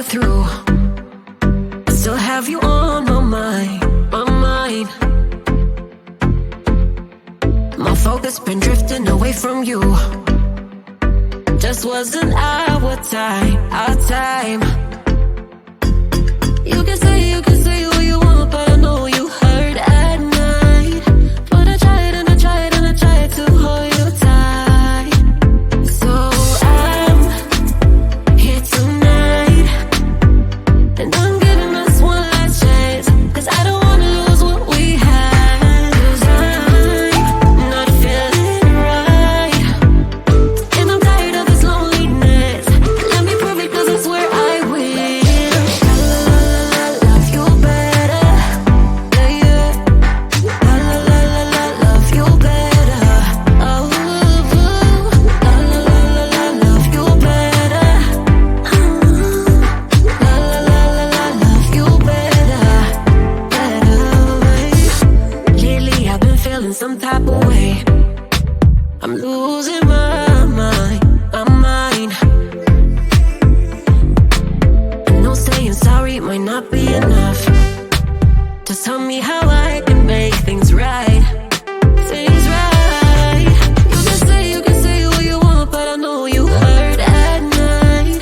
through. I still have you on my mind, my mind. My focus been drifting away from you. Just wasn't our time, our time. You can say what you want, but I know you hurt at night. But I tried and I tried and I tried to hold you tight. So I'm here tonight, and I'm giving us one last chance, 'cause I don't wanna lose what we had. 'Cause I'm not feeling right, and I'm tired of this loneliness. Let me prove it, 'cause I swear I will. Love you better, yeah, yeah. Love you better, oh, love you better, love you better, better. Lately I've been feeling some type of way. I'm losing my mind, my mind. I know saying sorry might not be enough. Just tell me how I can make things right, things right. You can say what you want, but I know you hurt at night.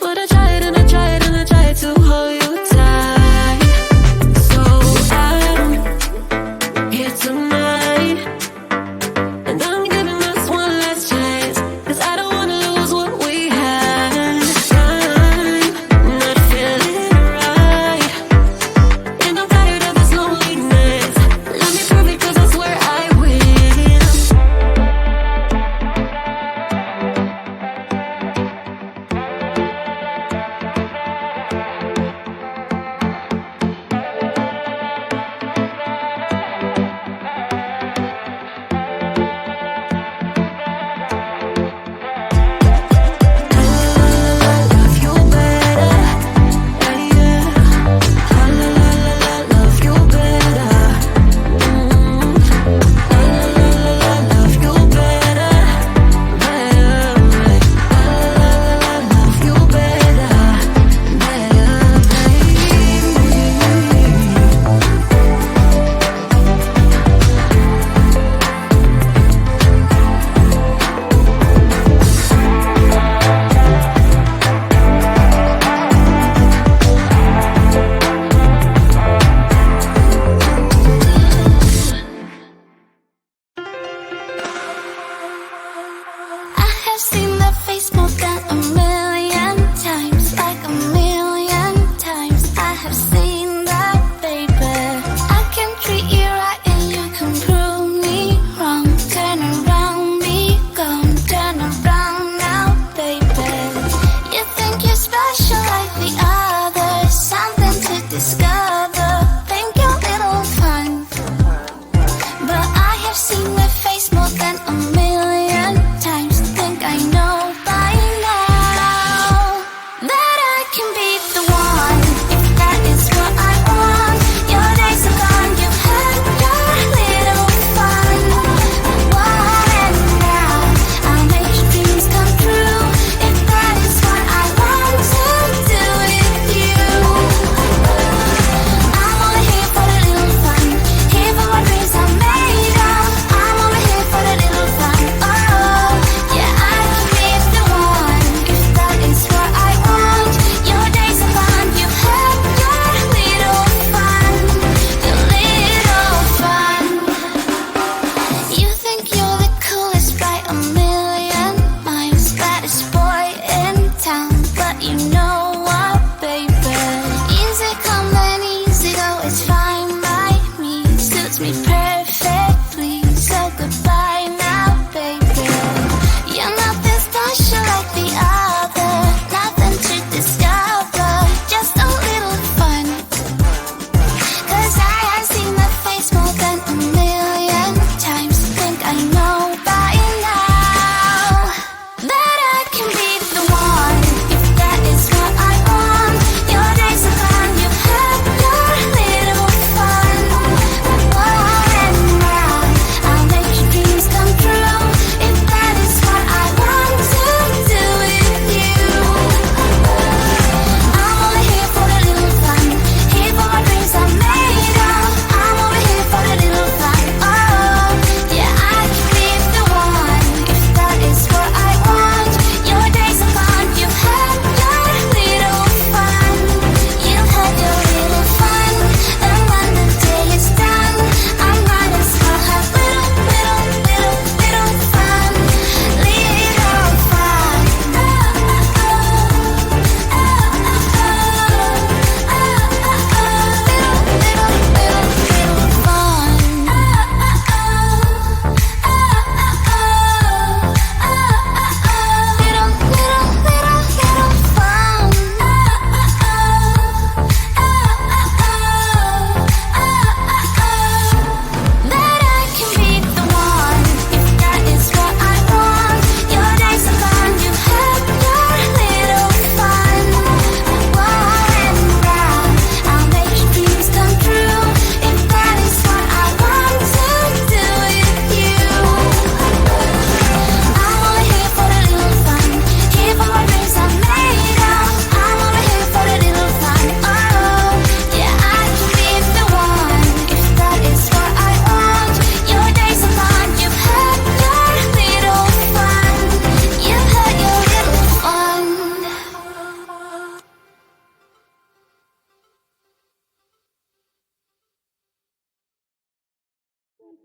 But I tried and I tried and I tried to hold you tight. So I'm here tonight, and I'm giving us one last chance, 'cause I don't wanna lose what we had. I'm not feeling right, and I'm tired of this loneliness. Let me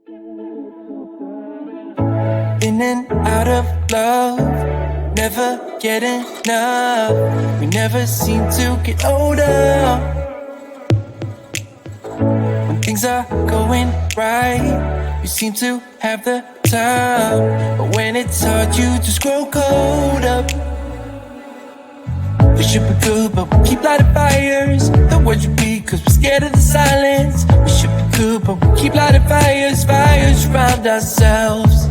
In and out of love, never get enough. We never seem to get older. When things are going right, you seem to have the time. But when it's hard, you just grow colder. We should be good, but we keep lighting fires. The words repeat, cause we're scared of the silence. We should be good, but we keep lighting fires. Fires around ourselves.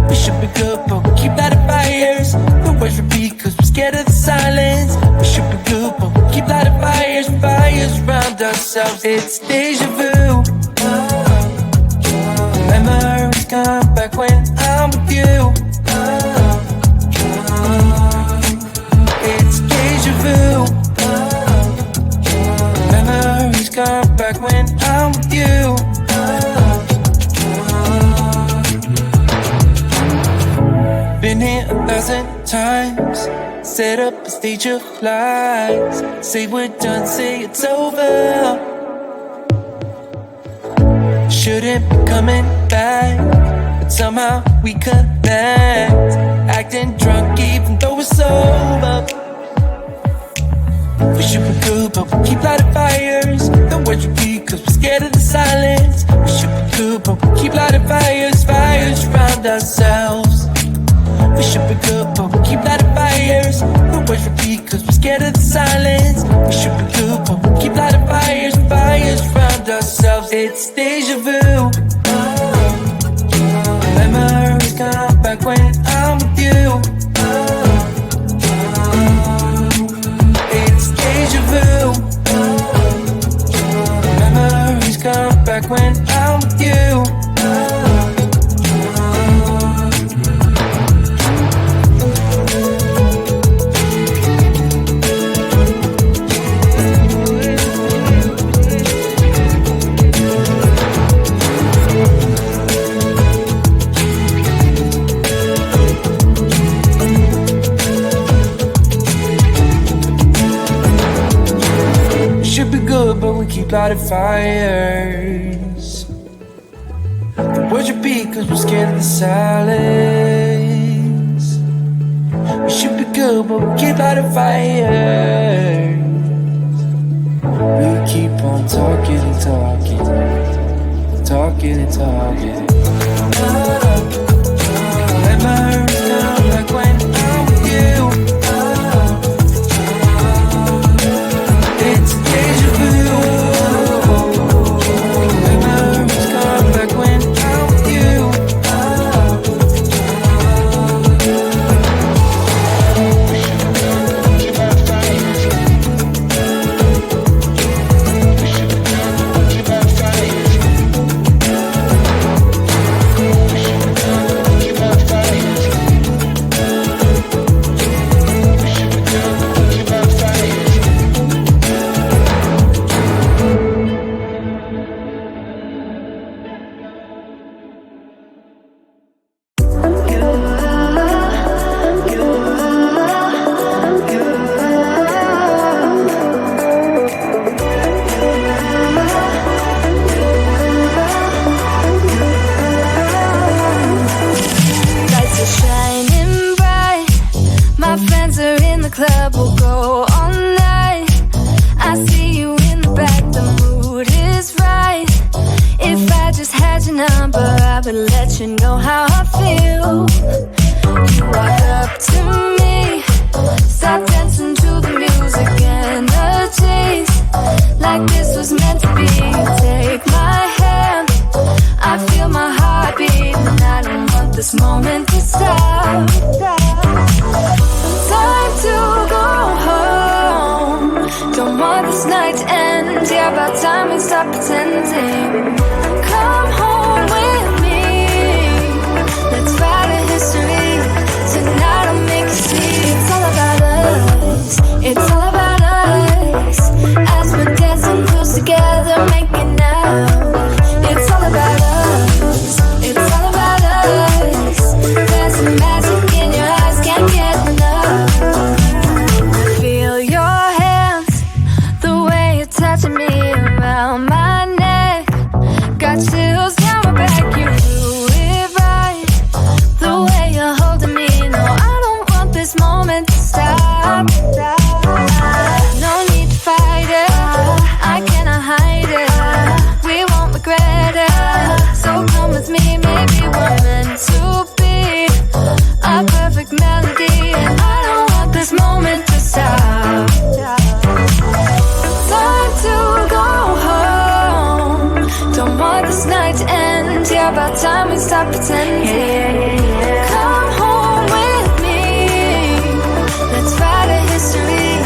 We should be good, but we keep lighting fires. The words repeat, cause we're scared of the silence. We should be good, but we keep lighting fires. Fires around ourselves. It's deja vu. Memories come back when I'm with you. It's deja vu. Memories come back when I'm with you. Been here 1,000 times. Set up a stage of lies. Say we're done, say it's over. Shouldn't be coming back, but somehow we connect. Acting drunk even though we're sober. We should be good, but we keep lighting fires. The words repeat, cause we're scared of the silence. We should be good, but we keep lighting fires. Fires around ourselves. We should be good, but we keep lighting fires. The words repeat, cause we're scared of the silence. We should be good, but we keep lighting fires. Fires around ourselves. It's deja vu. Memories come back when I'm with you. It's deja vu. Memories come back when I'm with you. But we keep lighting fires. The words repeat cause we're scared of the silence. We should be good, but we keep lighting fires. We keep on talking and talking, talking and talking. Memories come back when I'm with you. It's deja vu. Memories come back when I'm with you. Touching me around my neck, end. Yeah, about time we stop pretending. Come home with me. Let's write a history.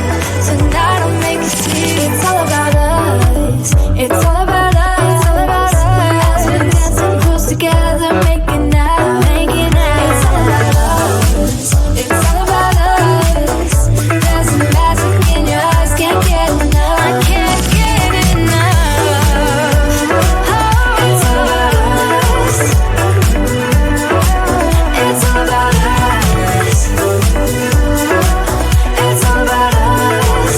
Tonight I'll make you see. It's all about us. It's all about us. It's all about us. We're dancing close together, making out, making out. It's all about us. It's all about us. There's a magic in your eyes, can't get enough. I can't get enough. Oh, it's all about us. It's all about us. It's all about us.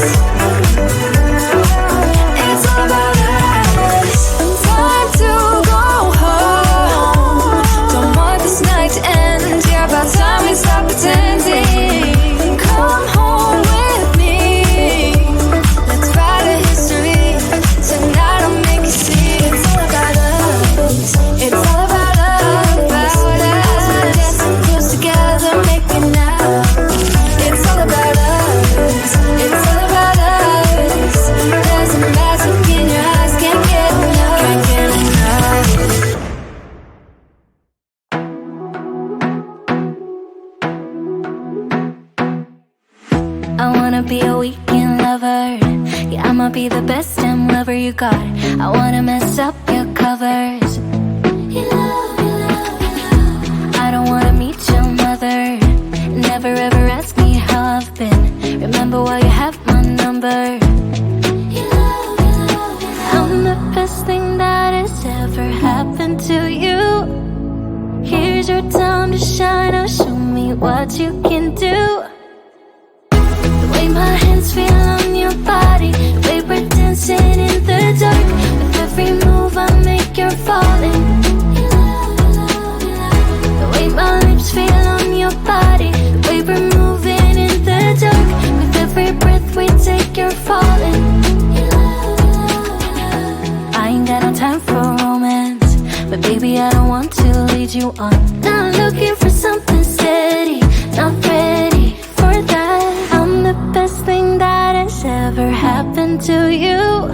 It's all about us. Time to go home. Don't want this night to end. Yeah, about time we stop pretending. Come home with me. Let's write a history. Tonight I'll make you see. It's all about us. It's all about us. About us. We're dancing close together, making out. It's all about us. It's all about us. There's a magic in your eyes, can't get enough. Can't get enough. I wanna be a weekend lover. Yeah, I'ma be the best damn lover you got. I wanna mess up your covers. I don't wanna meet your mother. Never ever ask me how I've been. Remember why you have my number. I'm the best thing that has ever happened to you. Here's your time to shine. Now show me what you can do. The way my hands feel on your body, the way we're dancing in the dark. With every move I make, you're falling. The way my lips feel on your body, the way we're moving in the dark. With every breath we take, you're falling. I ain't got no time for romance, but baby I don't want to lead you on. Not looking for something steady, not ready for that. I'm the best thing that has ever happened to you.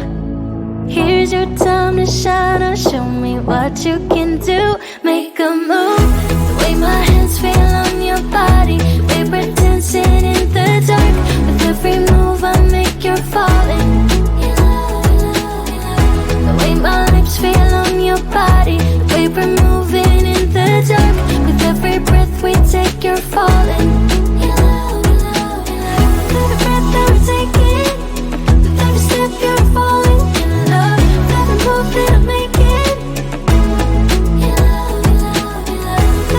Here's your time to shine. Now show me what you can do. Make a move. The way my hands feel on your body, the way we're dancing in the dark. With every move I make, you're falling. The way my lips feel on your body, the way we're moving in the dark. With every breath we take, you're falling. With every breath that we're taking, with every step you're falling in love. With every move that I'm making, with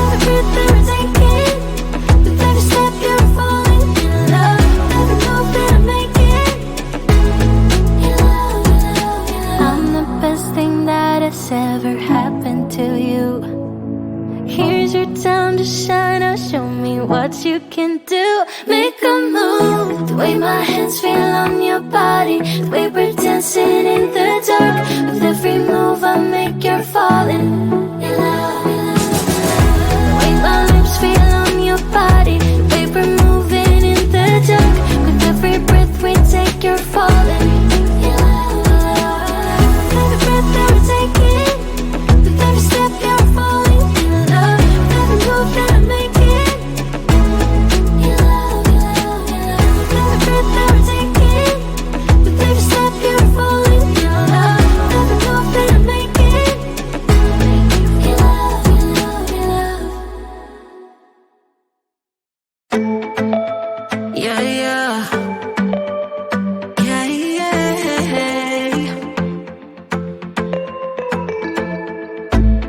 every breath that we're taking, with every step you're falling in love. With every move that I'm making, I'm the best thing that has ever happened to you. Here's your time to shine. Now show me what you can do. Make a move. The way my hands feel on your body, the way we're dancing in the dark. With every move I make, you're falling. The way my lips feel on your body, the way we're moving in the dark. With every breath we take, you're falling. With every breath that we're taking, with every step you're falling in love. With every move that I'm making, with every breath that we're taking, with every step you're falling in love. With every move that I'm making, yeah, yeah. Yeah, yeah.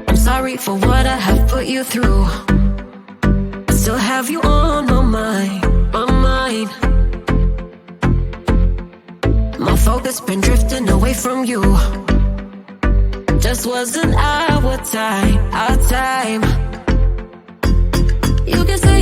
I'm sorry for what I have put you through. I still have you on my mind, my mind. My focus been drifting away from you. Just wasn't our time, our time. You can say